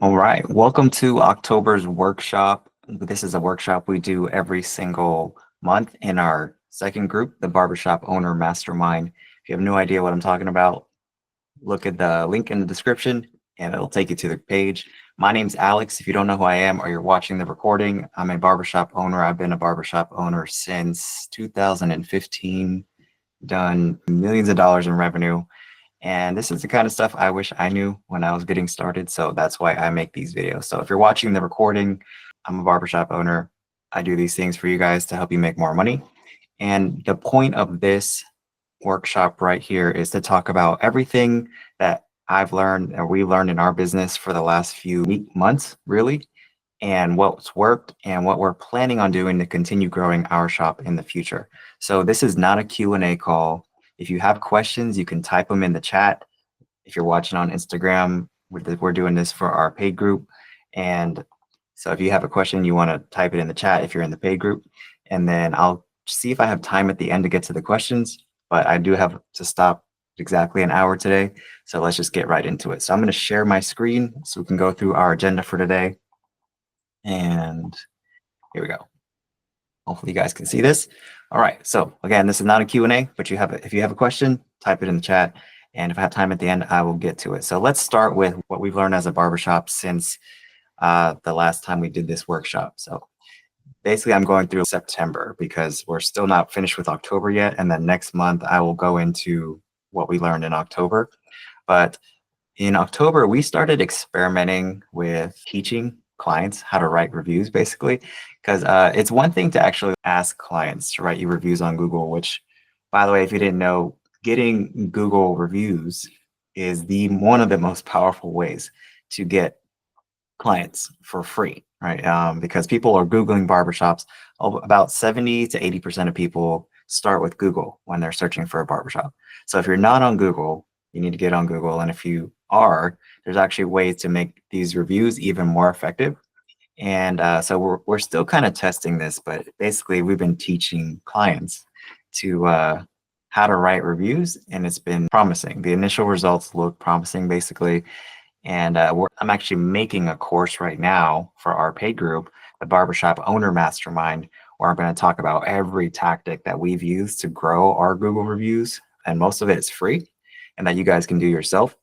All right, welcome to October's workshop. This is a workshop we do every single month in our second group, the Barbershop Owner Mastermind. If you have no idea what I'm talking about, look at the link in the description and it'll take you to the page. My name's Alex. If you don't know who I am or you're watching the recording, I'm a barbershop owner. I've been a barbershop owner since 2015, done millions of dollars in revenue. And this is the kind of stuff I wish I knew when I was getting started. So that's why I make these videos. So if you're watching the recording, I'm a barbershop owner. I do these things for you guys to help you make more money. And the point of this workshop right here is to talk about everything that I've learned or we learned in our business for the last few months, really, and what's worked and what we're planning on doing to continue growing our shop in the future. So this is not a Q&A call. If you have questions, you can type them in the chat. If you're watching on Instagram, we're doing this for our paid group. And so if you have a question, you want to type it in the chat if you're in the paid group. And then I'll see if I have time at the end to get to the questions. But I do have to stop exactly an hour today. So let's just get right into it. So I'm going to share my screen so we can go through our agenda for today. And here we go. Hopefully you guys can see this. All right, so again, this is not a Q&A, but if you have a question, type it in the chat. And if I have time at the end, I will get to it. So let's start with what we've learned as a barbershop since the last time we did this workshop. So basically I'm going through September because we're still not finished with October yet. And then next month I will go into what we learned in October. But in October, we started experimenting with teaching clients how to write reviews, basically, because it's one thing to actually ask clients to write you reviews on Google, which, by the way, if you didn't know, getting Google reviews is one of the most powerful ways to get clients for free, right? Because people are Googling barbershops. About 70 to 80% of people start with Google when they're searching for a barbershop. So if you're not on Google, you need to get on Google. And if you are, there's actually ways to make these reviews even more effective. And so we're still kind of testing this, but basically we've been teaching clients to how to write reviews, and it's been promising. The initial results look promising, basically. And I'm actually making a course right now for our paid group, the Barbershop Owner Mastermind, where I'm going to talk about every tactic that we've used to grow our Google reviews. And most of it is free and that you guys can do yourself.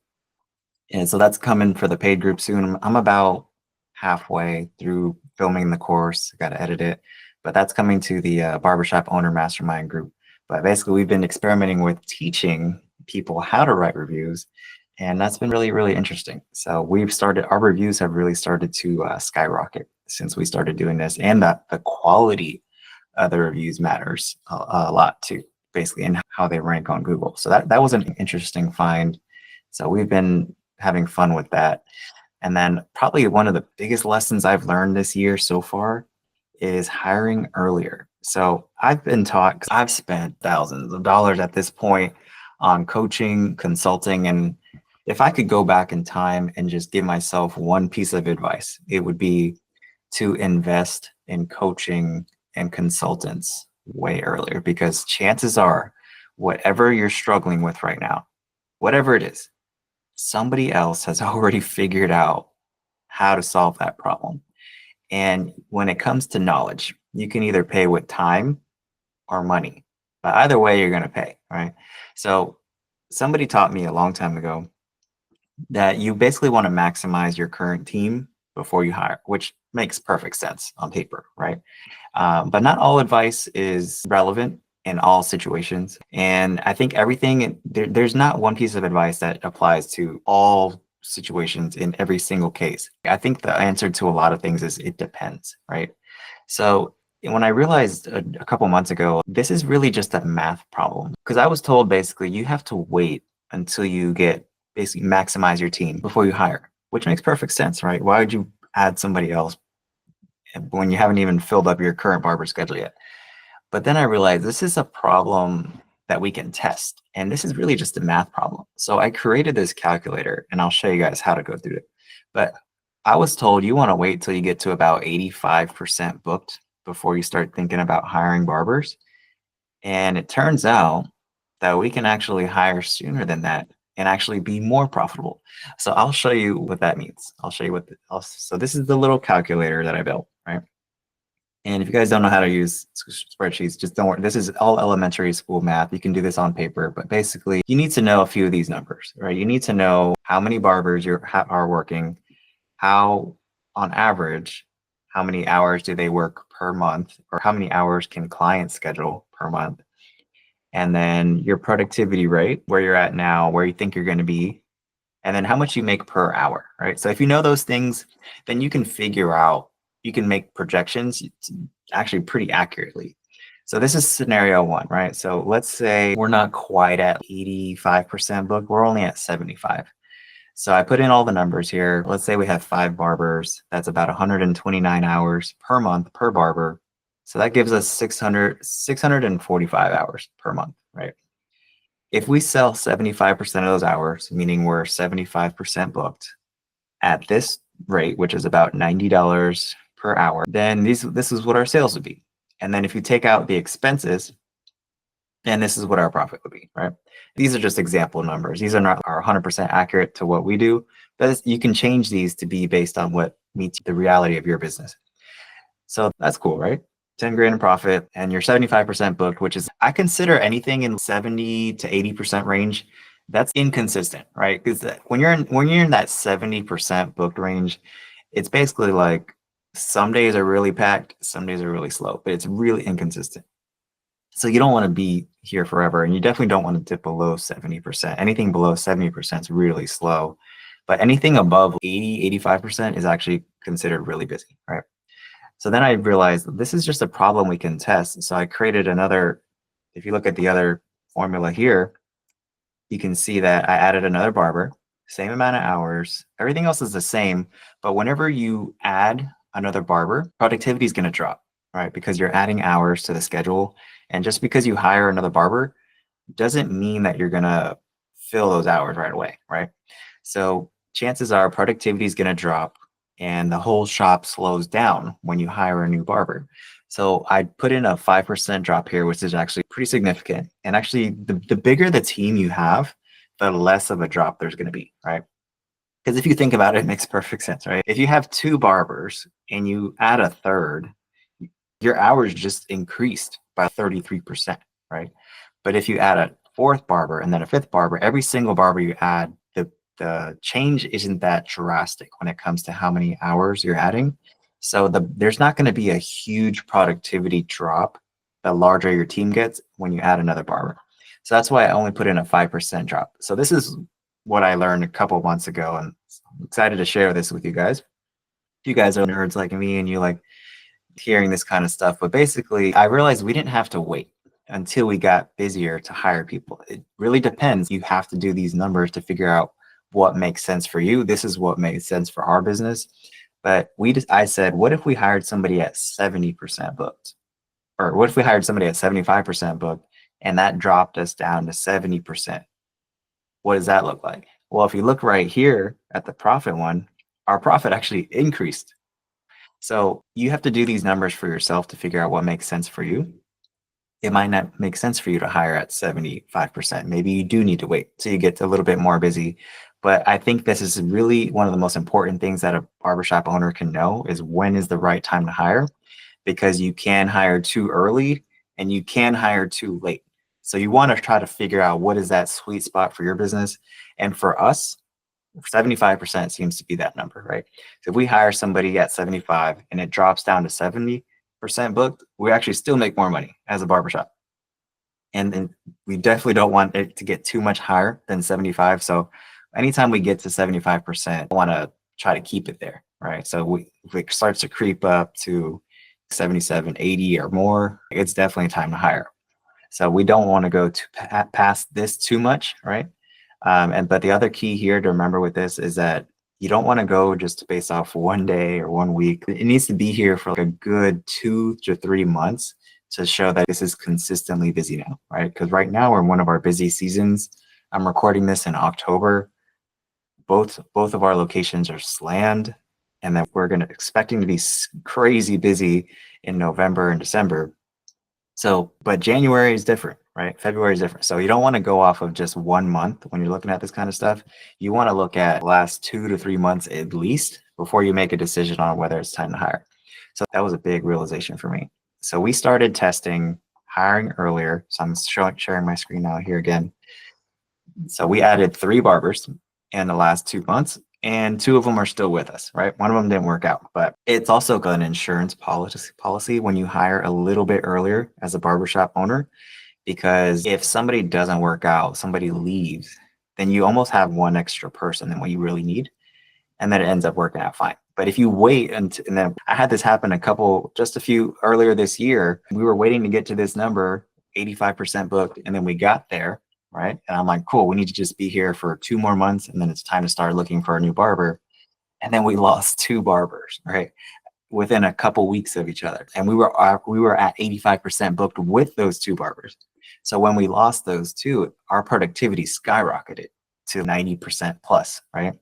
And so that's coming for the paid group soon. I'm about halfway through filming the course. I got to edit it, but that's coming to the Barbershop Owner Mastermind group. But basically, we've been experimenting with teaching people how to write reviews, and that's been really, really interesting. So our reviews have really started to skyrocket since we started doing this, and that the quality of the reviews matters a lot too, basically, and how they rank on Google. So that was an interesting find. So we've been having fun with that. And then probably one of the biggest lessons I've learned this year so far is hiring earlier. So I've been taught, 'cause I've spent thousands of dollars at this point on coaching, consulting, and if I could go back in time and just give myself one piece of advice, it would be to invest in coaching and consultants way earlier, because chances are whatever you're struggling with right now, whatever it is, somebody else has already figured out how to solve that problem. And when it comes to knowledge, you can either pay with time or money, but either way, you're going to pay, right? So somebody taught me a long time ago that you basically want to maximize your current team before you hire, which makes perfect sense on paper, right? But not all advice is relevant in all situations. And I think there's not one piece of advice that applies to all situations in every single case. I think the answer to a lot of things is it depends, right? So when I realized a couple months ago, this is really just a math problem, because I was told basically you have to wait until you basically maximize your team before you hire, which makes perfect sense, right? Why would you add somebody else when you haven't even filled up your current barber schedule yet? But then I realized this is a problem that we can test. And this is really just a math problem. So I created this calculator, and I'll show you guys how to go through it. But I was told you want to wait till you get to about 85% booked before you start thinking about hiring barbers. And it turns out that we can actually hire sooner than that and actually be more profitable. So I'll show you what that means. I'll show you what, so this is the little calculator that I built, right? And if you guys don't know how to use spreadsheets, just don't worry. This is all elementary school math. You can do this on paper, but basically you need to know a few of these numbers, right? You need to know how many barbers are working, how on average, how many hours do they work per month, or how many hours can clients schedule per month? And then your productivity rate, where you're at now, where you think you're going to be, and then how much you make per hour, right? So if you know those things, then you can figure out, you can make projections actually pretty accurately. So this is scenario one, right? So let's say we're not quite at 85% booked, we're only at 75. So I put in all the numbers here. Let's say we have 5 barbers. That's about 129 hours per month per barber. So that gives us 645 hours per month, right? If we sell 75% of those hours, meaning we're 75% booked at this rate, which is about $90 per hour, then this is what our sales would be. And then if you take out the expenses, then this is what our profit would be, right? These are just example numbers. These are not are 100% accurate to what we do, but you can change these to be based on what meets the reality of your business. So that's cool, right? 10 grand in profit and you're 75% booked, which is, I consider anything in 70 to 80% range. That's inconsistent, right? Because when you're in that 70% booked range, it's basically like some days are really packed, some days are really slow, but it's really inconsistent. So you don't want to be here forever, and you definitely don't want to dip below 70%. Anything below 70% is really slow, but anything above 80, 85% is actually considered really busy, right? So then I realized this is just a problem we can test. So I created another, if you look at the other formula here, you can see that I added another barber, same amount of hours, everything else is the same, but whenever you add another barber, productivity is going to drop, right? Because you're adding hours to the schedule. And just because you hire another barber doesn't mean that you're going to fill those hours right away, right? So chances are productivity is going to drop and the whole shop slows down when you hire a new barber. So I put in a 5% drop here, which is actually pretty significant. And actually, the bigger the team you have, the less of a drop there's going to be, right? Because if you think about it, it makes perfect sense, right? If you have 2 barbers and you add a third, your hours just increased by 33%, right? But if you add a 4th barber and then a 5th barber, every single barber you add, the change isn't that drastic when it comes to how many hours you're adding. So there's not going to be a huge productivity drop the larger your team gets when you add another barber. So that's why I only put in a 5% drop. So this is what I learned a couple of months ago, and I'm excited to share this with you guys. If you guys are nerds like me and you like hearing this kind of stuff, but basically I realized we didn't have to wait until we got busier to hire people. It really depends. You have to do these numbers to figure out what makes sense for you. This is what made sense for our business. But I said, what if we hired somebody at 70% booked? Or what if we hired somebody at 75% booked and that dropped us down to 70%? What does that look like? Well, if you look right here at the profit one, our profit actually increased. So you have to do these numbers for yourself to figure out what makes sense for you. It might not make sense for you to hire at 75%. Maybe you do need to wait till you get a little bit more busy. But I think this is really one of the most important things that a barbershop owner can know is when is the right time to hire, because you can hire too early and you can hire too late. So you want to try to figure out what is that sweet spot for your business. And for us, 75% seems to be that number, right? So if we hire somebody at 75 and it drops down to 70% booked, we actually still make more money as a barbershop. And then we definitely don't want it to get too much higher than 75. So anytime we get to 75%, I want to try to keep it there, right? So if it starts to creep up to 77, 80 or more, it's definitely time to hire. So we don't want to go past this too much, right? But the other key here to remember with this is that you don't want to go just based off one day or one week. It needs to be here for like a good 2 to 3 months to show that this is consistently busy now, right? Because right now we're in one of our busy seasons. I'm recording this in October. Both of our locations are slammed, and then we're expecting to be crazy busy in November and December. So, but January is different. right? February is different. So you don't want to go off of just 1 month when you're looking at this kind of stuff. You want to look at the last 2 to 3 months at least before you make a decision on whether it's time to hire. So that was a big realization for me. So we started testing hiring earlier. So I'm sharing my screen now here again. So we added 3 barbers in the last 2 months, and 2 of them are still with us, right? One of them didn't work out, but it's also got an insurance policy when you hire a little bit earlier as a barbershop owner, because if somebody doesn't work out, somebody leaves, then you almost have one extra person than what you really need, and then it ends up working out fine. But if you wait until, and then I had this happen just a few earlier this year, we were waiting to get to this number, 85% booked, and then we got there, right? And I'm like, cool, we need to just be here for 2 more months, and then it's time to start looking for a new barber. And then we lost 2 barbers, right? Within a couple weeks of each other. And we were at 85% booked with those 2 barbers. So when we lost those 2, our productivity skyrocketed to 90% plus, right?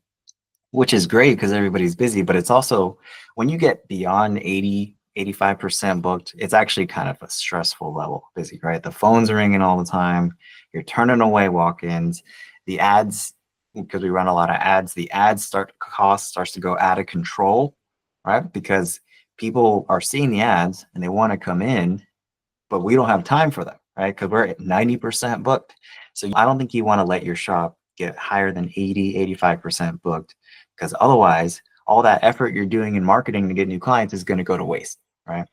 Which is great because everybody's busy, but it's also when you get beyond 80, 85% booked, it's actually kind of a stressful level busy, right? The phones are ringing all the time. You're turning away walk-ins. The ads, because we run a lot of ads, the ads cost starts to go out of control, right? Because people are seeing the ads and they want to come in, but we don't have time for them, right? Because we're at 90% booked. So I don't think you want to let your shop get higher than 80, 85% booked, because otherwise all that effort you're doing in marketing to get new clients is going to go to waste, right?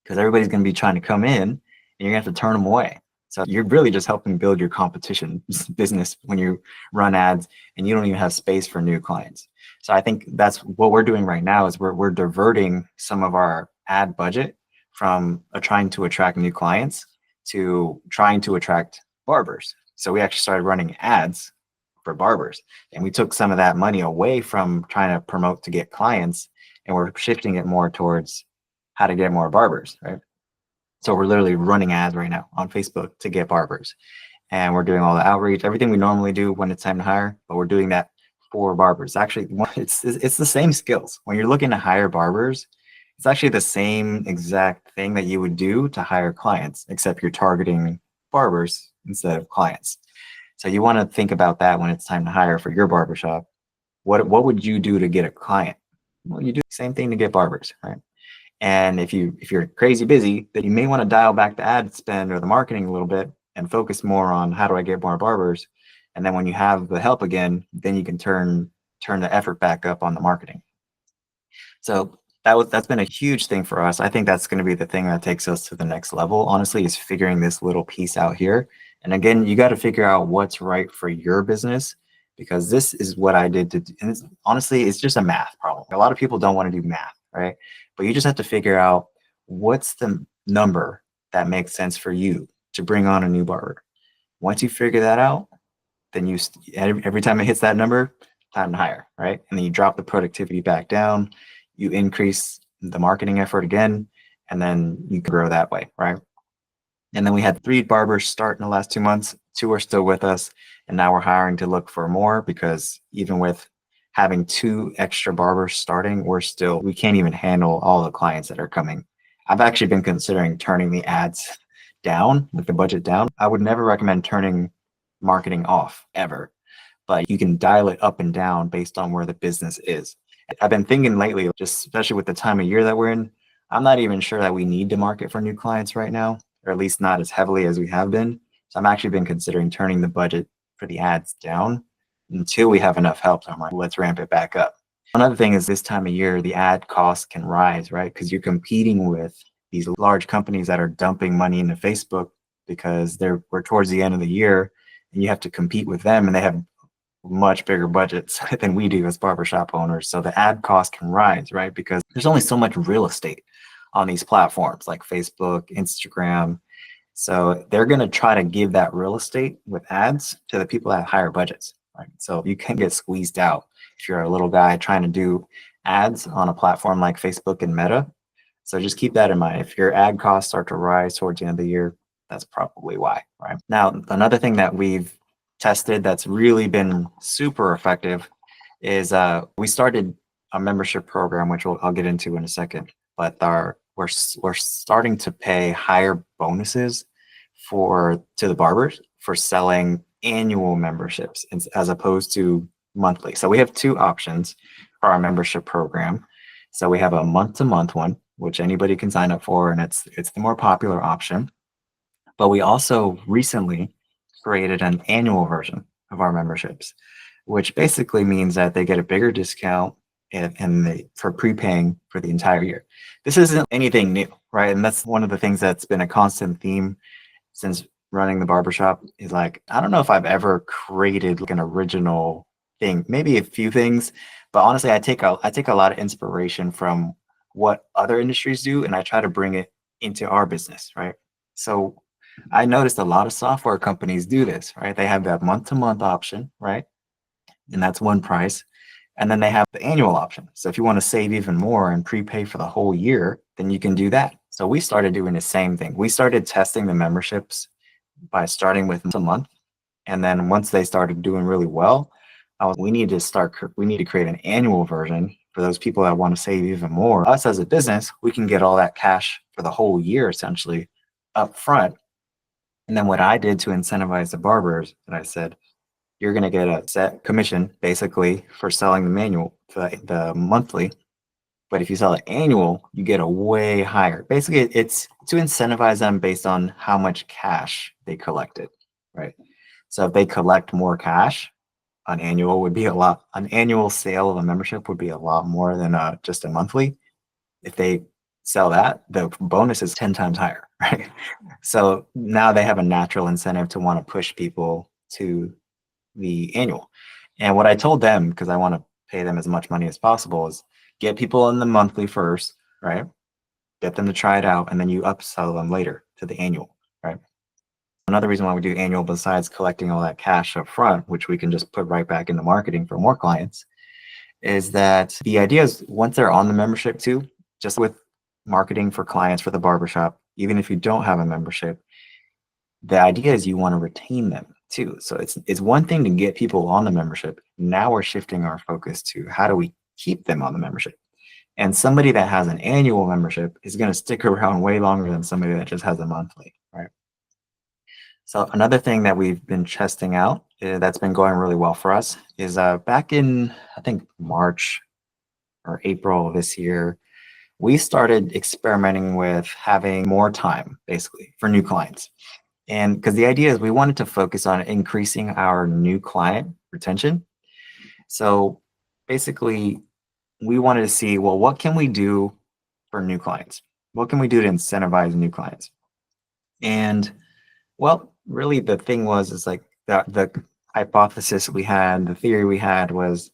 Because everybody's going to be trying to come in and you're going to have to turn them away. So you're really just helping build your competition business when you run ads and you don't even have space for new clients. So I think that's what we're doing right now is we're diverting some of our ad budget from trying to attract new clients to trying to attract barbers. So we actually started running ads for barbers, and we took some of that money away from trying to promote to get clients, and we're shifting it more towards how to get more barbers, right? So we're literally running ads right now on Facebook to get barbers, and we're doing all the outreach, everything we normally do when it's time to hire, but we're doing that for barbers. Actually, it's the same skills. When you're looking to hire barbers, it's actually the same exact thing that you would do to hire clients, except you're targeting barbers instead of clients. So you want to think about that when it's time to hire for your barbershop. What would you do to get a client? Well, you do the same thing to get barbers, right? And if you're crazy busy, then you may want to dial back the ad spend or the marketing a little bit and focus more on how do I get more barbers. And then when you have the help again, then you can turn the effort back up on the marketing. So that's been a huge thing for us. I think that's going to be the thing that takes us to the next level, honestly, is figuring this little piece out here. And again, you got to figure out what's right for your business, because this is what I did and honestly, it's just a math problem. A lot of people don't want to do math, right? But you just have to figure out what's the number that makes sense for you to bring on a new barber. Once you figure that out, then every time it hits that number, time to hire, right? And then you drop the productivity back down, you increase the marketing effort again, and then you can grow that way, right? And then we had 3 barbers start in the last 2 months. 2 are still with us, and now we're hiring to look for more, because even with having 2 extra barbers starting, we can't even handle all the clients that are coming. I've actually been considering turning the ads down, with the budget down. I would never recommend turning marketing off ever, but you can dial it up and down based on where the business is. I've been thinking lately, just especially with the time of year that we're in, I'm not even sure that we need to market for new clients right now, or at least not as heavily as we have been. So I'm actually been considering turning the budget for the ads down until we have enough help. So I'm like, let's ramp it back up. Another thing is this time of year, the ad costs can rise, right? Because you're competing with these large companies that are dumping money into Facebook because we're towards the end of the year, and you have to compete with them, and they have much bigger budgets than we do as barbershop owners. So the ad cost can rise, right? Because there's only so much real estate on these platforms like Facebook, Instagram. So they're going to try to give that real estate with ads to the people that have higher budgets, right? So you can get squeezed out if you're a little guy trying to do ads on a platform like Facebook and Meta. So just keep that in mind. If your ad costs start to rise towards the end of the year, that's probably why, right? Now, another thing that we've tested that's really been super effective is we started a membership program, which I'll get into in a second, but we're starting to pay higher bonuses to the barbers for selling annual memberships as opposed to monthly. So we have two options for our membership program. So we have a month-to-month one, which anybody can sign up for, and it's the more popular option. But we also recently created an annual version of our memberships, which basically means that they get a bigger discount for prepaying for the entire year. This isn't anything new, right? And that's one of the things that's been a constant theme since running the barbershop is like, I don't know if I've ever created like an original thing, maybe a few things, but honestly, I take a lot of inspiration from what other industries do and I try to bring it into our business, right? So I noticed a lot of software companies do this, right? They have that month to month option, right? And that's one price. And then they have the annual option. So if you want to save even more and prepay for the whole year, then you can do that. So we started doing the same thing. We started testing the memberships by starting with a month. And then once they started doing really well, we need to create an annual version for those people that want to save even more. Us as a business, we can get all that cash for the whole year essentially up front. And then what I did to incentivize the barbers, and I said, you're going to get a set commission basically for selling the the monthly. But if you sell it annual, you get a way higher. Basically, it's to incentivize them based on how much cash they collected, right? So if they collect more cash, an annual sale of a membership would be a lot more than just a monthly. If they sell that, the bonus is 10 times higher, right? So now they have a natural incentive to want to push people to the annual. And what I told them, because I want to pay them as much money as possible, is get people in the monthly first, right? Get them to try it out, and then you upsell them later to the annual, right? Another reason why we do annual, besides collecting all that cash up front, which we can just put right back into marketing for more clients, is that the idea is once they're on the membership too, just with marketing for clients for the barbershop, even if you don't have a membership, the idea is you want to retain them too. So it's one thing to get people on the membership. Now we're shifting our focus to how do we keep them on the membership? And somebody that has an annual membership is going to stick around way longer than somebody that just has a monthly, right? So another thing that we've been testing out that's been going really well for us is back in, I think, March or April of this year, we started experimenting with having more time basically for new clients. And because the idea is we wanted to focus on increasing our new client retention. So basically, we wanted to see, well, what can we do for new clients? What can we do to incentivize new clients? And well, really the thing was, is like the hypothesis we had, the theory we had was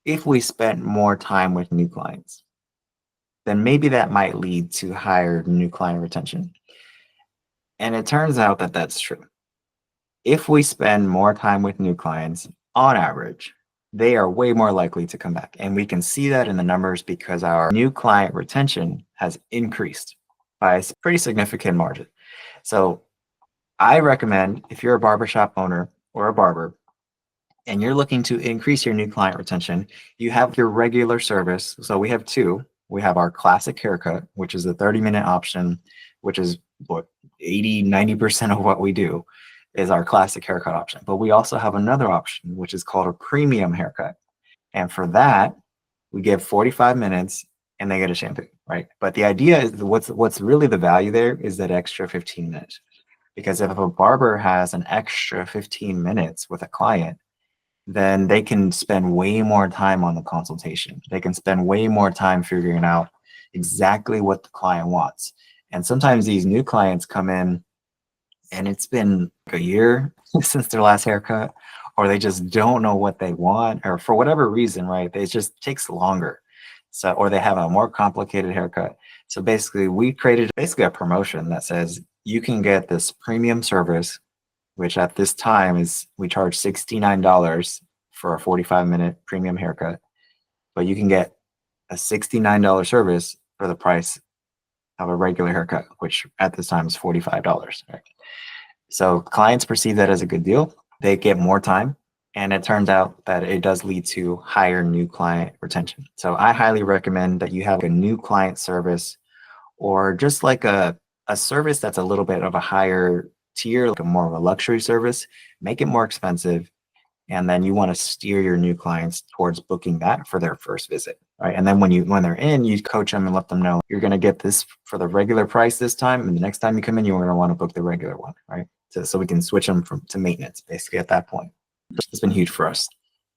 if we spent more time with new clients, then maybe that might lead to higher new client retention. And it turns out that that's true. If we spend more time with new clients, on average, they are way more likely to come back. And we can see that in the numbers because our new client retention has increased by a pretty significant margin. So I recommend if you're a barbershop owner or a barber and you're looking to increase your new client retention, you have your regular service. So we have two. We have our classic haircut, which is a 30-minute option, which is what 80-90% of what we do is our classic haircut option. But we also have another option, which is called a premium haircut. And for that, we give 45 minutes and they get a shampoo, right? But the idea is what's really the value there is that extra 15 minutes. Because if a barber has an extra 15 minutes with a client, then they can spend way more time on the consultation. They can spend way more time figuring out exactly what the client wants. And sometimes these new clients come in and it's been a year since their last haircut, or they just don't know what they want, or for whatever reason, right? It just takes longer. So, or they have a more complicated haircut. So basically, we created basically a promotion that says you can get this premium service, which at this time is we charge $69 for a 45-minute premium haircut, but you can get a $69 service for the price of a regular haircut, which at this time is $45. Right? So clients perceive that as a good deal. They get more time. And it turns out that it does lead to higher new client retention. So I highly recommend that you have a new client service or just like a service that's a little bit of a higher tier, like a more of a luxury service, make it more expensive. And then you want to steer your new clients towards booking that for their first visit, right? And then when they're in, you coach them and let them know you're going to get this for the regular price this time, and the next time you come in, you're going to want to book the regular one, right? So we can switch them to maintenance basically at that point. It's been huge for us.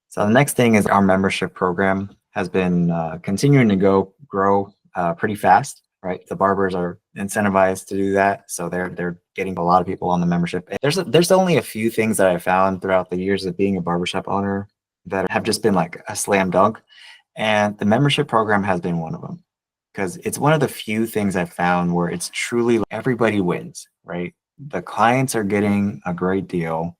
So the next thing is our membership program has been continuing to grow pretty fast, right? The barbers are incentivized to do that, so they're getting a lot of people on the membership. There's only a few things that I found throughout the years of being a barbershop owner that have just been like a slam dunk, and the membership program has been one of them, because it's one of the few things I've found where it's truly everybody wins, right? The clients are getting a great deal.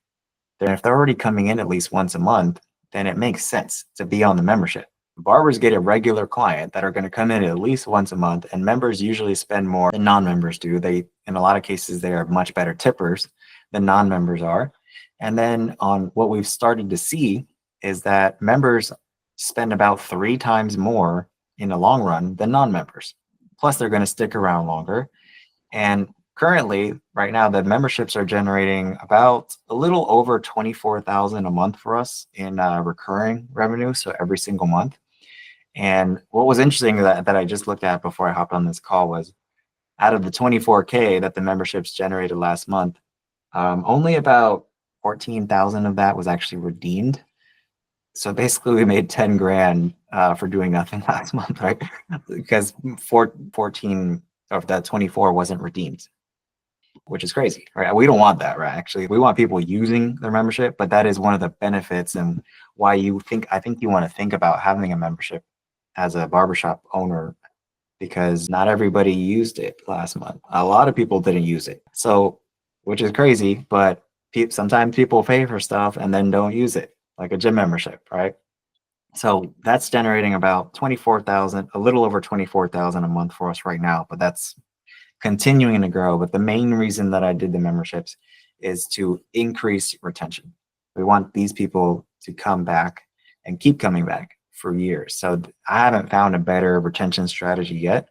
Then if they're already coming in at least once a month, then it makes sense to be on the membership. Barbers get a regular client that are going to come in at least once a month, and members usually spend more than non-members do. In a lot of cases, they are much better tippers than non-members are. And then on what we've started to see is that members spend about 3 times more in the long run than non-members. Plus, they're going to stick around longer. And currently, right now, the memberships are generating about a little over 24,000 a month for us in recurring revenue. So every single month. And what was interesting that I just looked at before I hopped on this call was out of the 24K that the memberships generated last month, only about 14,000 of that was actually redeemed. So basically we made 10 grand for doing nothing last month, right? Because 14 of that 24 wasn't redeemed, which is crazy, right? We don't want that, right? Actually, we want people using their membership, but that is one of the benefits and why I think you want to think about having a membership as a barbershop owner, because not everybody used it last month. A lot of people didn't use it. So, which is crazy, but sometimes people pay for stuff and then don't use it, like a gym membership, right? So that's generating about 24,000, a little over 24,000 a month for us right now, but that's continuing to grow. But the main reason that I did the memberships is to increase retention. We want these people to come back and keep coming back for years. So I haven't found a better retention strategy yet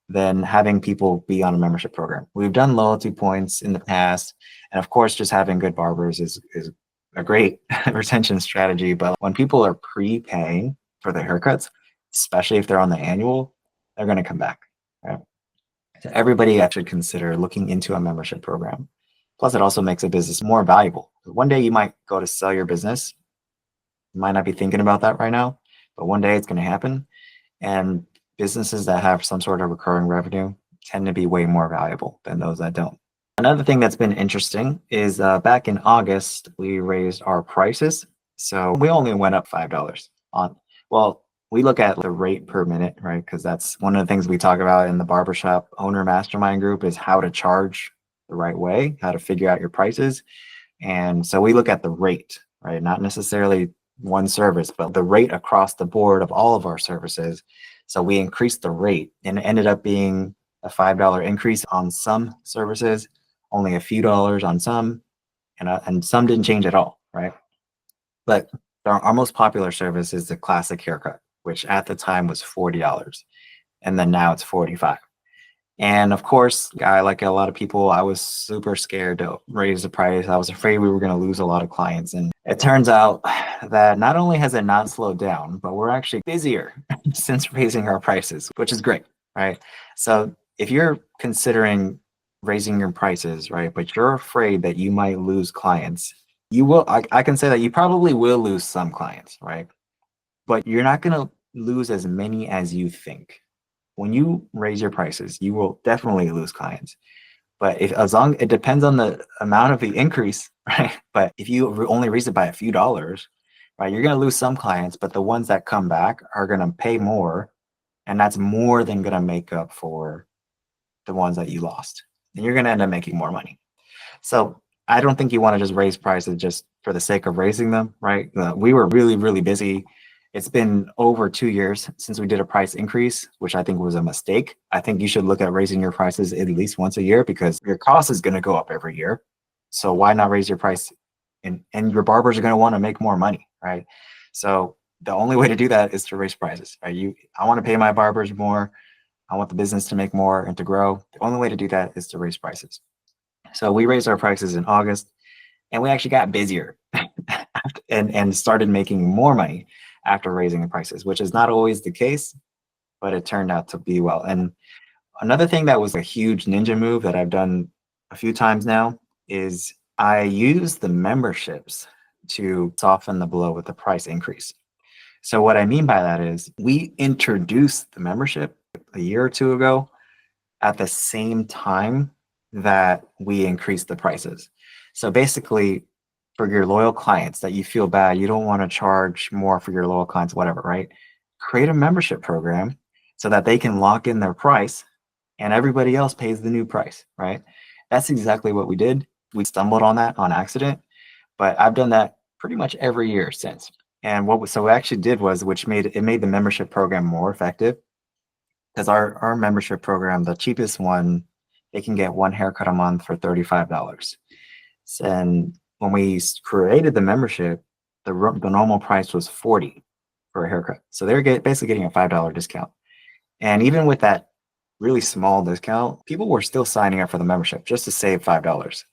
than having people be on a membership program. We've done loyalty points in the past, and of course, just having good barbers is a great retention strategy. But when people are prepaying for their haircuts, especially if they're on the annual, they're going to come back. Right? So everybody should consider looking into a membership program. Plus, it also makes a business more valuable. One day you might go to sell your business. You might not be thinking about that right now, but one day it's going to happen. And businesses that have some sort of recurring revenue tend to be way more valuable than those that don't. Another thing that's been interesting is back in August, we raised our prices. So we only went up $5 on, well, we look at the rate per minute, right? Because that's one of the things we talk about in the Barbershop Owner Mastermind group is how to charge the right way, how to figure out your prices. And so we look at the rate, right? Not necessarily one service, but the rate across the board of all of our services. So we increased the rate, and it ended up being a $5 increase on some services, only a few dollars on some, and some didn't change at all, right? But our most popular service is the classic haircut, which at the time was $40, and then now it's $45. And of course, like a lot of people, I was super scared to raise the price. I was afraid we were going to lose a lot of clients. And it turns out that not only has it not slowed down, but we're actually busier since raising our prices, which is great, right? So if you're considering raising your prices, right, but you're afraid that you might lose clients, you will, I can say that you probably will lose some clients, right? But you're not going to lose as many as you think. When you raise your prices, you will definitely lose clients. But it depends on the amount of the increase, right? But if you only raise it by a few dollars, right, you're going to lose some clients, but the ones that come back are going to pay more, and that's more than going to make up for the ones that you lost. And you're going to end up making more money. So I don't think you want to just raise prices just for the sake of raising them, right? We were really, really busy. It's been over 2 years since we did a price increase, which I think was a mistake. I think you should look at raising your prices at least once a year, because your cost is going to go up every year. So why not raise your price? And your barbers are going to want to make more money, right? So the only way to do that is to raise prices, right? I want to pay my barbers more. I want the business to make more and to grow. The only way to do that is to raise prices. So we raised our prices in August, and we actually got busier and started making more money after raising the prices, which is not always the case, but it turned out to be well. And another thing that was a huge ninja move that I've done a few times now is I use the memberships to soften the blow with the price increase. So what I mean by that is we introduced the membership a year or two ago at the same time that we increase the prices. So basically, for your loyal clients that you feel bad, you don't want to charge more for your loyal clients, whatever, right? Create a membership program so that they can lock in their price and everybody else pays the new price, right? That's exactly what we did. We stumbled on that on accident, but I've done that pretty much every year since. And what we actually did was, which made the membership program more effective, because our membership program, the cheapest one, they can get one haircut a month for $35. And when we created the membership, the normal price was 40 for a haircut. So basically getting a $5 discount. And even with that really small discount, people were still signing up for the membership just to save $5.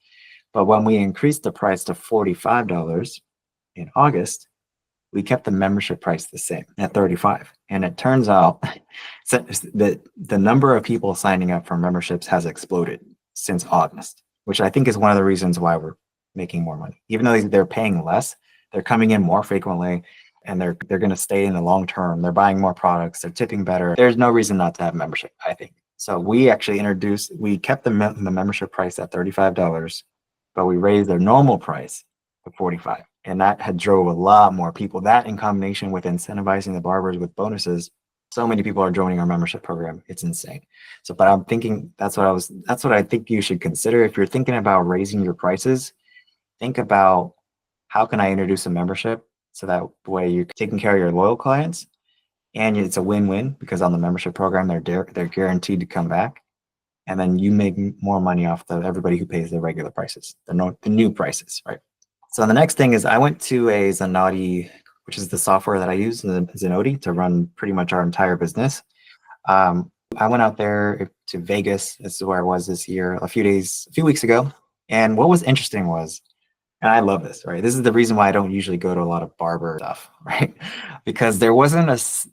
But when we increased the price to $45 in August, we kept the membership price the same at 35. And it turns out that the number of people signing up for memberships has exploded since August, which I think is one of the reasons why we're making more money. Even though they're paying less, they're coming in more frequently and they're going to stay in the long term. They're buying more products, they're tipping better. There's no reason not to have membership, I think. So we actually we kept the membership price at $35, but we raised their normal price to 45. And that had drove a lot more people. That in combination with incentivizing the barbers with bonuses, so many people are joining our membership program. It's insane. So, but I'm thinking that's what I think you should consider. If you're thinking about raising your prices, think about how can I introduce a membership so that way you're taking care of your loyal clients and it's a win-win because on the membership program, they're guaranteed to come back. And then you make more money off of everybody who pays the regular prices, the new prices, right? So the next thing is I went to a Zenoti, which is the software that I use, Zenoti, to run pretty much our entire business. I went out there to Vegas. This is where I was this year, a few weeks ago. And what was interesting was, and I love this, right? This is the reason why I don't usually go to a lot of barber stuff, right? Because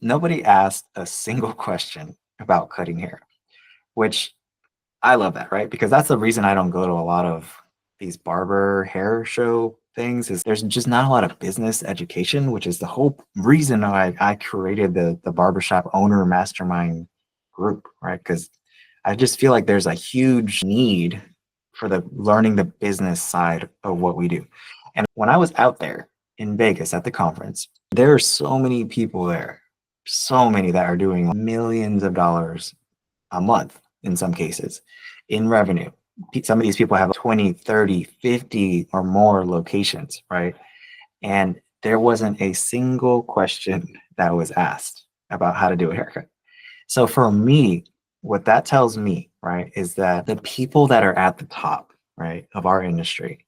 nobody asked a single question about cutting hair, which I love that, right? Because that's the reason I don't go to a lot of these barber hair show things is there's just not a lot of business education, which is the whole reason I created the barbershop owner mastermind group, right? Because I just feel like there's a huge need for the learning the business side of what we do. And when I was out there in Vegas at the conference, there are so many people there, so many that are doing millions of dollars a month in some cases in revenue. Some of these people have 20, 30, 50 or more locations, right? And there wasn't a single question that was asked about how to do a haircut. So for me, what that tells me, right, is that the people that are at the top, right, of our industry,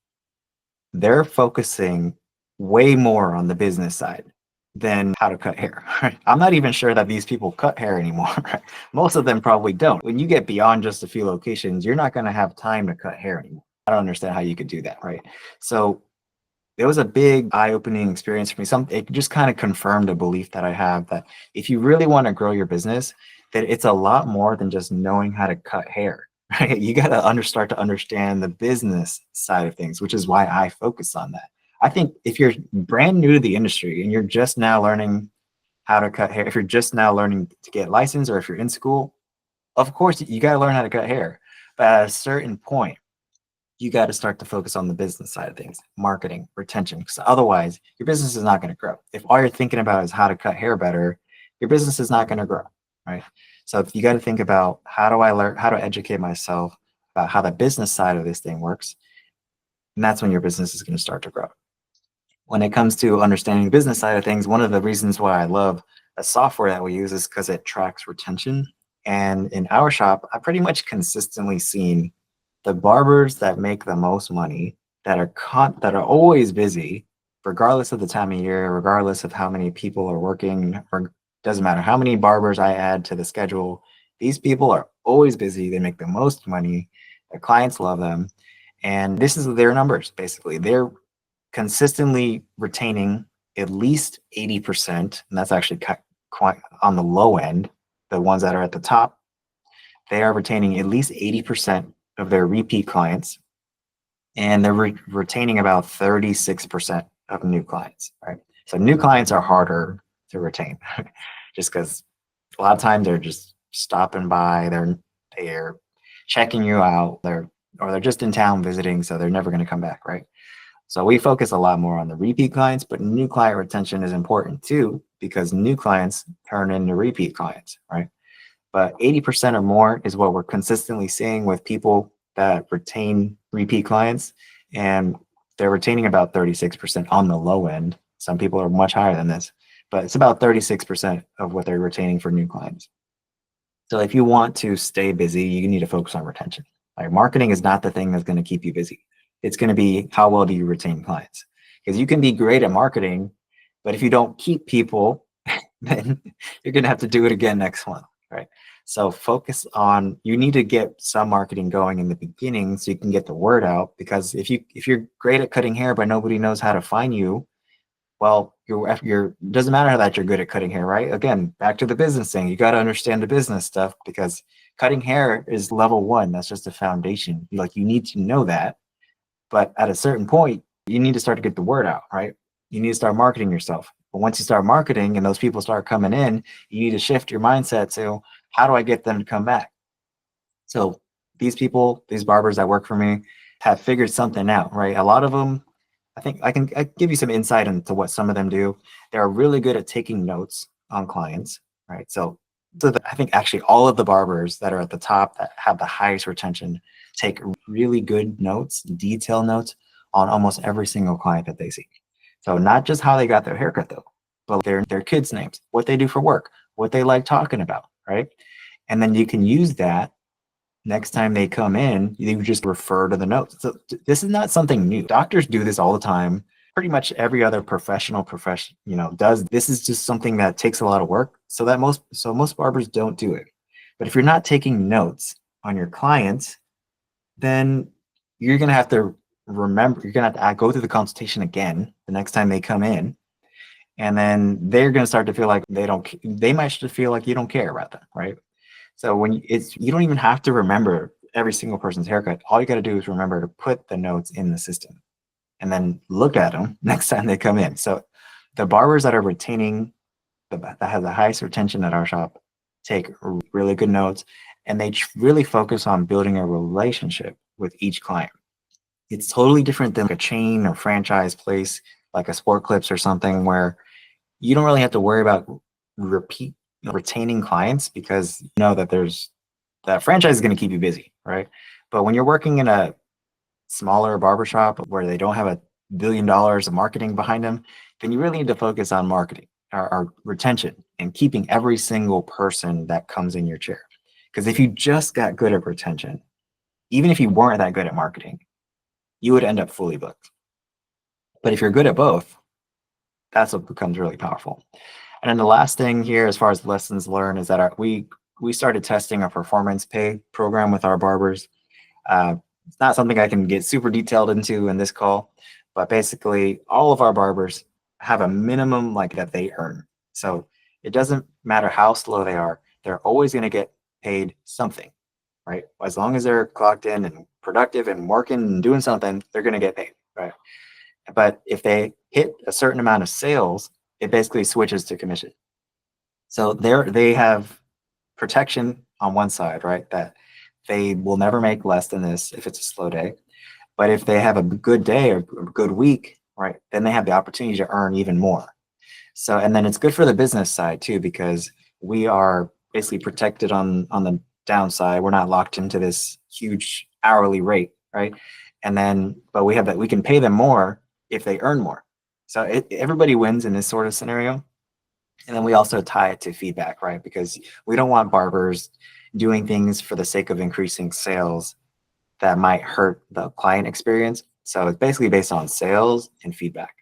they're focusing way more on the business side than how to cut hair. Right? I'm not even sure that these people cut hair anymore. Right? Most of them probably don't. When you get beyond just a few locations, you're not going to have time to cut hair anymore. I don't understand how you could do that, right? So it was a big eye-opening experience for me. It just kind of confirmed a belief that I have that if you really want to grow your business, that it's a lot more than just knowing how to cut hair. Right? You got to start to understand the business side of things, which is why I focus on that. I think if you're brand new to the industry and you're just now learning how to cut hair, if you're just now learning to get licensed or if you're in school, of course you got to learn how to cut hair. But at a certain point, you got to start to focus on the business side of things, marketing, retention, because otherwise your business is not going to grow. If all you're thinking about is how to cut hair better, your business is not going to grow, right? So you got to think about how do I learn how to educate myself about how the business side of this thing works. And that's when your business is going to start to grow. When it comes to understanding the business side of things, one of the reasons why I love the software that we use is because it tracks retention. And in our shop, I've pretty much consistently seen the barbers that make the most money, that are always busy, regardless of the time of year, regardless of how many people are working, or doesn't matter how many barbers I add to the schedule. These people are always busy. They make the most money. Their clients love them. And this is their numbers, basically. They're consistently retaining at least 80%, and that's actually quite on the low end. The ones that are at the top, they are retaining at least 80% of their repeat clients, and they're retaining about 36% of new clients, right? So new clients are harder to retain just because a lot of times they're just stopping by, they're checking you out, they're just in town visiting, so they're never going to come back, right? So we focus a lot more on the repeat clients, but new client retention is important too, because new clients turn into repeat clients, right? But 80% or more is what we're consistently seeing with people that retain repeat clients, and they're retaining about 36% on the low end. Some people are much higher than this, but it's about 36% of what they're retaining for new clients. So if you want to stay busy, you need to focus on retention. Like, marketing is not the thing that's going to keep you busy. It's going to be how well do you retain clients? Because you can be great at marketing, but if you don't keep people, then you're going to have to do it again next month, right? So focus on, you need to get some marketing going in the beginning so you can get the word out. Because if you're great at cutting hair but nobody knows how to find you, well, you're doesn't matter that you're good at cutting hair, right? Again, back to the business thing. You got to understand the business stuff, because cutting hair is level one. That's just a foundation. Like, you need to know that. But at a certain point, you need to start to get the word out, right? You need to start marketing yourself. But once you start marketing and those people start coming in, you need to shift your mindset to, how do I get them to come back? So these people, these barbers that work for me, have figured something out, right? A lot of them, I give you some insight into what some of them do. They're really good at taking notes on clients, right? I think actually all of the barbers that are at the top that have the highest retention take really good notes, detailed notes on almost every single client that they see. So not just how they got their haircut though, but their kids' names, what they do for work, what they like talking about, right? And then you can use that next time they come in. You just refer to the notes. So this is not something new. Doctors do this all the time. Pretty much every other profession, does. This is just something that takes a lot of work. So most barbers don't do it. But if you're not taking notes on your clients, then you're gonna have to remember. You're gonna have to go through the consultation again the next time they come in, and then they're gonna start to feel like they don't. They might just feel like you don't care about them, right? So you don't even have to remember every single person's haircut. All you got to do is remember to put the notes in the system, and then look at them next time they come in. So the barbers that are retaining, that have the highest retention at our shop, take really good notes, and they really focus on building a relationship with each client. It's totally different than like a chain or franchise place like a Sport Clips or something, where you don't really have to worry about retaining clients, because you know that that franchise is going to keep you busy, right? But when you're working in a smaller barbershop where they don't have $1 billion of marketing behind them, then you really need to focus on marketing or retention and keeping every single person that comes in your chair. Because if you just got good at retention, even if you weren't that good at marketing, you would end up fully booked. But if you're good at both, that's what becomes really powerful. And then the last thing here, as far as lessons learned, is that we started testing a performance pay program with our barbers. It's not something I can get super detailed into in this call, but basically all of our barbers have a minimum like that they earn. So it doesn't matter how slow they are, they're always going to get paid something, right? As long as they're clocked in and productive and working and doing something, they're going to get paid, right? But if they hit a certain amount of sales, it basically switches to commission. So they have protection on one side, right? That they will never make less than this if it's a slow day. But if they have a good day or a good week, right, then they have the opportunity to earn even more. So, and then it's good for the business side too, because we are basically protected on the downside. We're not locked into this huge hourly rate, right? And then, but we have that, we can pay them more if they earn more. So everybody wins in this sort of scenario. And then we also tie it to feedback, right? Because we don't want barbers doing things for the sake of increasing sales that might hurt the client experience. So it's basically based on sales and feedback.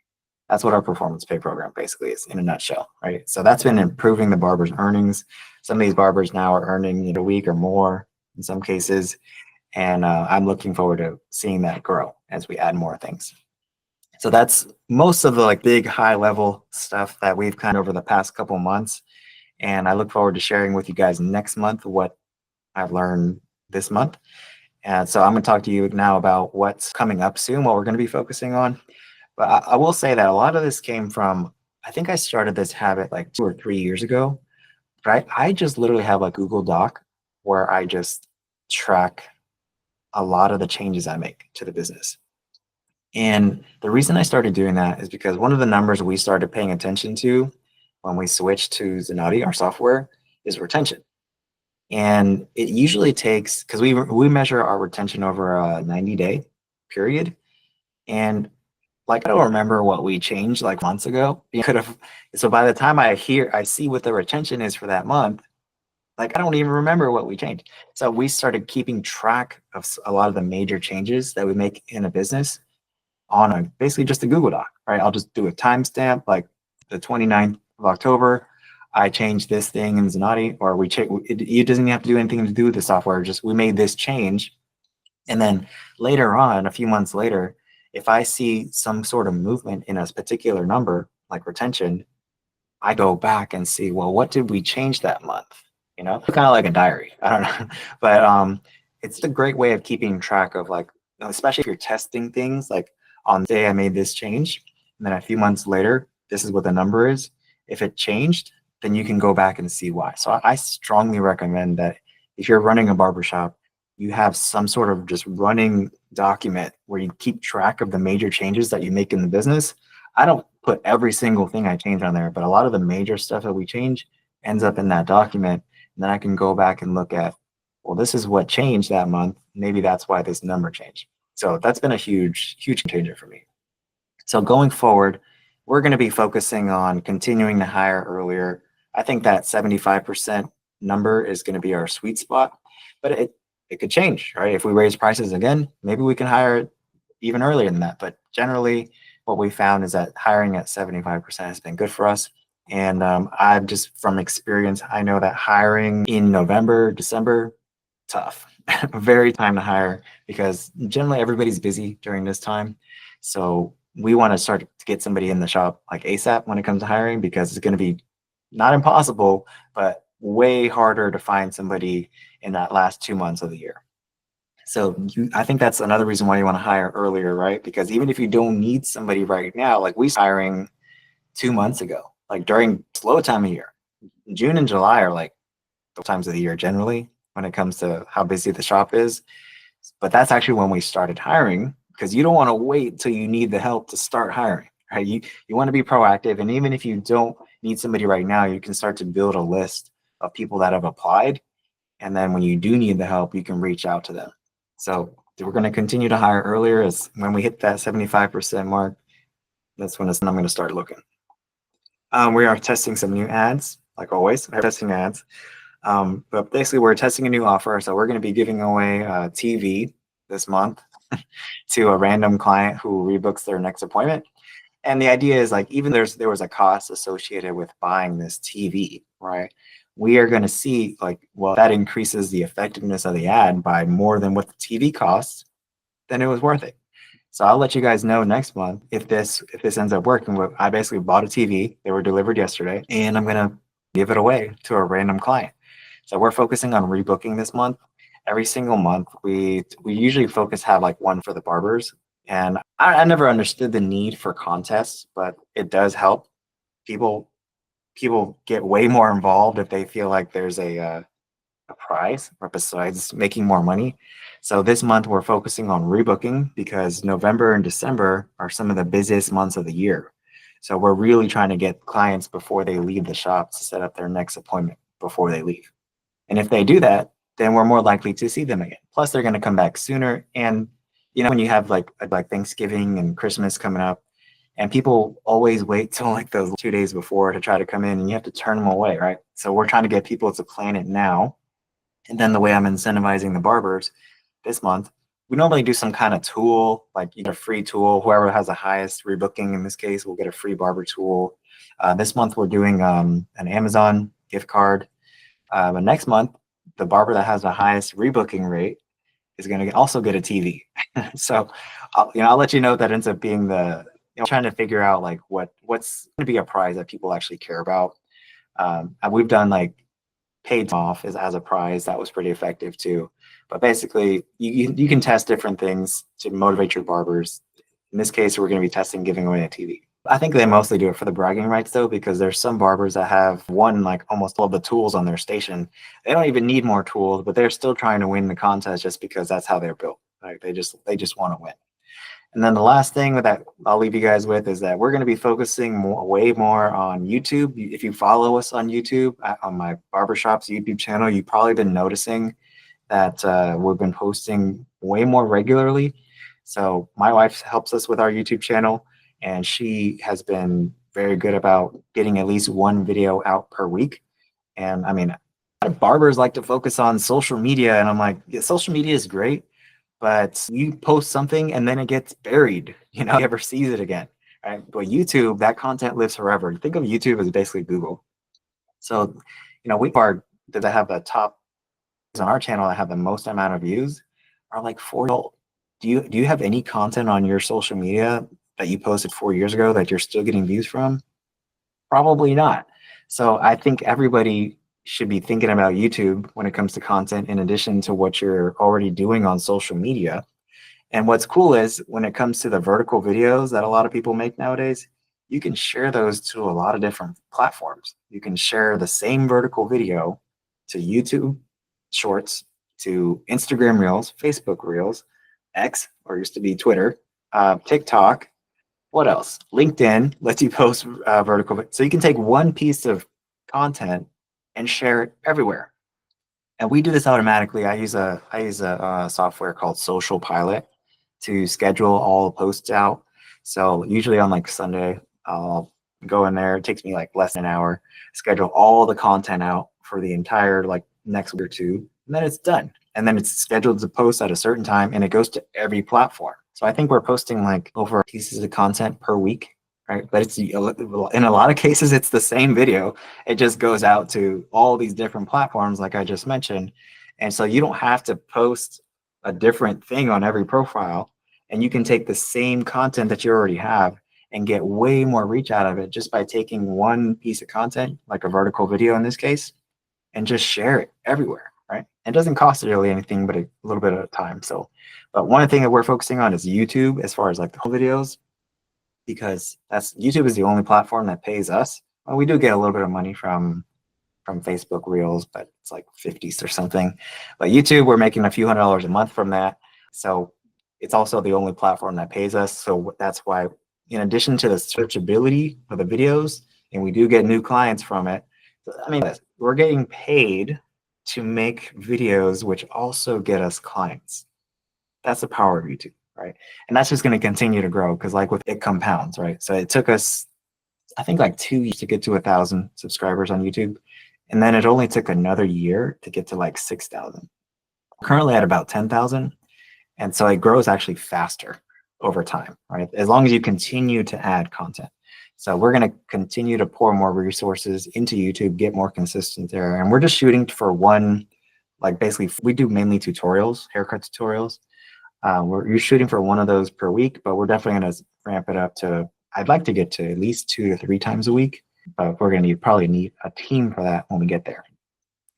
That's what our performance pay program basically is in a nutshell, right? So that's been improving the barbers' earnings. Some of these barbers now are earning a week or more in some cases. And I'm looking forward to seeing that grow as we add more things. So that's most of the like big high level stuff that we've kind of over the past couple months. And I look forward to sharing with you guys next month what I've learned this month. And so I'm going to talk to you now about what's coming up soon, what we're going to be focusing on. But I will say that a lot of this came from, I think I started this habit like 2 or 3 years ago, right? I just literally have a Google Doc where I just track a lot of the changes I make to the business. And the reason I started doing that is because one of the numbers we started paying attention to when we switched to Zenoti, our software, is retention. And it usually takes, because we measure our retention over a 90-day period. And like I don't remember what we changed like months ago. You could have, so by the time I see what the retention is for that month, like I don't even remember what we changed. So we started keeping track of a lot of the major changes that we make in a business on a basically just a Google Doc, right? I'll just do a timestamp like the 29th of October. I changed this thing in Zenoti, or it doesn't have to do anything to do with the software. Just we made this change. And then later on, a few months later, if I see some sort of movement in a particular number, like retention, I go back and see, well, what did we change that month? Kind of like a diary. I don't know, but it's a great way of keeping track of like, especially if you're testing things. Like on the day I made this change, and then a few months later, this is what the number is. If it changed, then you can go back and see why. So I strongly recommend that if you're running a barbershop, you have some sort of just running document where you keep track of the major changes that you make in the business. I don't put every single thing I change on there, but a lot of the major stuff that we change ends up in that document. And then I can go back and look at, well, this is what changed that month. Maybe that's why this number changed. So that's been a huge, huge changer for me. So going forward, we're going to be focusing on continuing to hire earlier. I think that 75% number is going to be our sweet spot, but it could change, right? If we raise prices again, maybe we can hire even earlier than that. But generally, what we found is that hiring at 75% has been good for us. And I've just from experience, I know that hiring in November, December, tough, very time to hire because generally everybody's busy during this time. So we want to start to get somebody in the shop like ASAP when it comes to hiring because it's going to be not impossible, but way harder to find somebody in that last 2 months of the year. So I think that's another reason why you want to hire earlier, right? Because even if you don't need somebody right now, like we started hiring 2 months ago, like during slow time of year. June and July are like the times of the year generally when it comes to how busy the shop is. But that's actually when we started hiring because you don't want to wait till you need the help to start hiring, right? You want to be proactive. And even if you don't need somebody right now, you can start to build a list of people that have applied. And then when you do need the help, you can reach out to them. So we're going to continue to hire earlier. As when we hit that 75% mark, that's when I'm going to start looking. We are testing some new ads, like always. We're testing ads. But basically, we're testing a new offer. So we're going to be giving away a TV this month to a random client who rebooks their next appointment. And the idea is like, even there was a cost associated with buying this TV, right? We are going to see like, well, that increases the effectiveness of the ad by more than what the TV costs, then it was worth it. So I'll let you guys know next month if this ends up working. I basically bought a TV. They were delivered yesterday, and I'm gonna give it away to a random client. So we're focusing on rebooking this month. Every single month, we usually have like one for the barbers. And I never understood the need for contests, but it does help. People get way more involved if they feel like there's a prize or besides making more money. So this month we're focusing on rebooking because November and December are some of the busiest months of the year. So we're really trying to get clients before they leave the shop to set up their next appointment before they leave. And if they do that, then we're more likely to see them again. Plus they're going to come back sooner. And when you have like Thanksgiving and Christmas coming up, and people always wait till like those 2 days before to try to come in, and you have to turn them away, right? So we're trying to get people to plan it now. And then the way I'm incentivizing the barbers this month, we normally do some kind of tool, like a free tool. Whoever has the highest rebooking in this case will get a free barber tool. This month we're doing an Amazon gift card. But next month, the barber that has the highest rebooking rate is going to also get a TV. So, I'll let you know what that ends up being trying to figure out like what's going to be a prize that people actually care about. And we've done like paid off as a prize. That was pretty effective too. But basically, you can test different things to motivate your barbers. In this case, we're going to be testing giving away a TV. I think they mostly do it for the bragging rights though, because there's some barbers that have won like almost all the tools on their station. They don't even need more tools, but they're still trying to win the contest just because that's how they're built. Right? They just want to win. And then the last thing that I'll leave you guys with is that we're going to be focusing way more on YouTube. If you follow us on YouTube, on my Barbershop's YouTube channel, you've probably been noticing that we've been posting way more regularly. So my wife helps us with our YouTube channel, and she has been very good about getting at least one video out per week. And I mean, a lot of barbers like to focus on social media, and I'm like, yeah, social media is great, but you post something and then it gets buried. Nobody ever sees it again, right? But YouTube, that content lives forever. Think of YouTube as basically Google. So, we are that have the top on our channel that have the most amount of views are like 4 years old. Do you have any content on your social media that you posted 4 years ago that you're still getting views from? Probably not. So I think everybody should be thinking about YouTube when it comes to content, in addition to what you're already doing on social media. And what's cool is when it comes to the vertical videos that a lot of people make nowadays, you can share those to a lot of different platforms. You can share the same vertical video to YouTube Shorts, to Instagram Reels, Facebook Reels, X, or used to be Twitter, TikTok. What else? LinkedIn lets you post vertical. So you can take one piece of content and share it everywhere. And we do this automatically. I use a software called Social Pilot to schedule all the posts out. So usually on like Sunday, I'll go in there. It takes me like less than an hour, schedule all the content out for the entire like next week or two, and then it's done. And then it's scheduled to post at a certain time, and it goes to every platform. So I think we're posting like over pieces of content per week, right? But it's in a lot of cases, it's the same video. It just goes out to all these different platforms, like I just mentioned. And so you don't have to post a different thing on every profile, and you can take the same content that you already have and get way more reach out of it just by taking one piece of content, like a vertical video in this case, and just share it everywhere, right? It doesn't cost really anything but a little bit of time. So, but one thing that we're focusing on is YouTube as far as like the whole videos, because YouTube is the only platform that pays us. Well, we do get a little bit of money from Facebook Reels, but it's like 50s or something. But YouTube, we're making a few $100s a month from that. So it's also the only platform that pays us. So that's why, in addition to the searchability of the videos, and we do get new clients from it, I mean, we're getting paid to make videos, which also get us clients. That's the power of YouTube, right? And that's just going to continue to grow, because like with it compounds, right? So it took us, I think, like 2 years to get to 1,000 subscribers on YouTube. And then it only took another year to get to like 6,000. Currently at about 10,000. And so it grows actually faster over time, right? As long as you continue to add content. So we're going to continue to pour more resources into YouTube, get more consistent there. And we're just shooting for one, like basically we do mainly tutorials, haircut tutorials. You're shooting for one of those per week, but we're definitely going to ramp it up to, I'd like to get to at least 2 to 3 times a week, but we're going to probably need a team for that when we get there.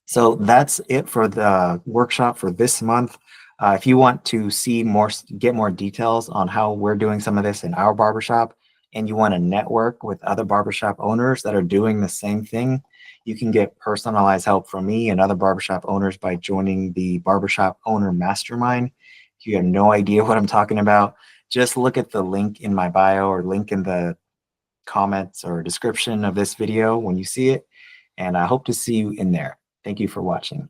So that's it for the workshop for this month. If you want to see more, get more details on how we're doing some of this in our barbershop, and you want to network with other barbershop owners that are doing the same thing, you can get personalized help from me and other barbershop owners by joining the Barbershop Owner Mastermind. If you have no idea what I'm talking about, just look at the link in my bio or link in the comments or description of this video when you see it. And I hope to see you in there. Thank you for watching.